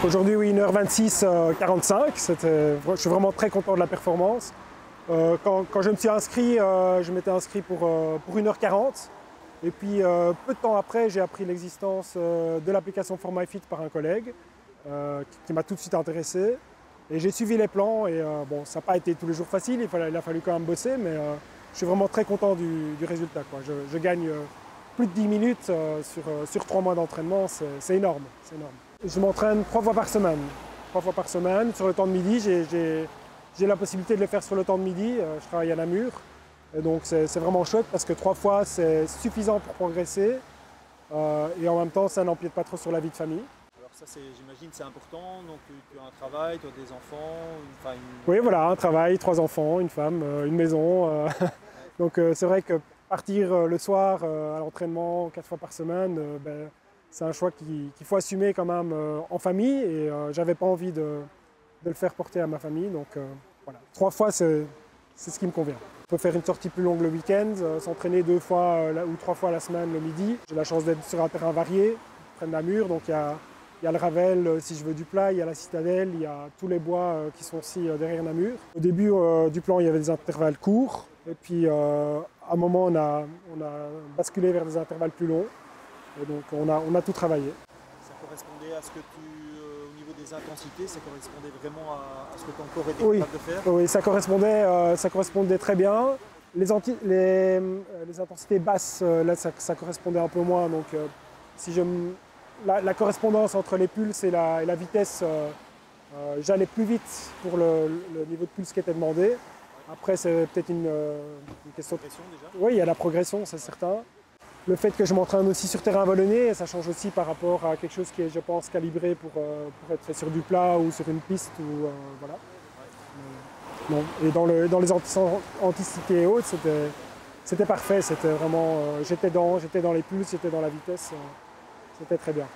Aujourd'hui, oui, 1h26, 45. Je suis vraiment très content de la performance. Quand je me suis inscrit, je m'étais inscrit pour 1h40. Et puis, peu de temps après, j'ai appris l'existence de l'application For My Fit par un collègue qui m'a tout de suite intéressé. Et j'ai suivi les plans. Et bon, ça n'a pas été tous les jours facile, il a fallu quand même bosser, mais je suis vraiment très content du résultat, quoi. Je gagne plus de 10 minutes sur 3 mois d'entraînement, c'est énorme, c'est énorme. Je m'entraîne 3 fois par semaine. 3 fois par semaine. Sur le temps de midi, j'ai la possibilité de le faire sur le temps de midi. Je travaille à Namur. Et donc c'est vraiment chouette parce que 3 fois, c'est suffisant pour progresser. Et en même temps, ça n'empiète pas trop sur la vie de famille. Alors ça, j'imagine, c'est important. Donc tu as un travail, tu as des enfants, une famille. Oui, voilà, un travail, 3 enfants, une femme, une maison. Donc c'est vrai que partir le soir à l'entraînement 4 fois par semaine, c'est un choix qu'il faut assumer quand même en famille. Et j'avais pas envie de le faire porter à ma famille. Donc voilà, 3 fois, c'est ce qui me convient. On peut faire une sortie plus longue le week-end, s'entraîner 2 fois ou 3 fois la semaine le midi. J'ai la chance d'être sur un terrain varié, près de Namur, donc il y a le Ravel si je veux du plat, il y a la Citadelle, il y a tous les bois qui sont aussi derrière Namur. Au début du plan, il y avait des intervalles courts, et puis à un moment, on a basculé vers des intervalles plus longs, et donc on a tout travaillé. Ça correspondait à ce que au niveau des intensités, ça correspondait vraiment à ce que ton corps était capable de faire? Oui, ça correspondait très bien. Les intensités basses, là, ça correspondait un peu moins. Donc, la correspondance entre les pulses et la vitesse, j'allais plus vite pour le niveau de pulse qui était demandé. Après, c'est peut-être une question de progression déjà. Oui, il y a la progression, c'est certain. Le fait que je m'entraîne aussi sur terrain vallonné, ça change aussi par rapport à quelque chose qui est, je pense, calibré pour être fait sur du plat ou sur une piste. Voilà. Non. Et dans les anticités et autres, c'était parfait. C'était vraiment, j'étais dans les pulses, j'étais dans la vitesse. C'était très bien.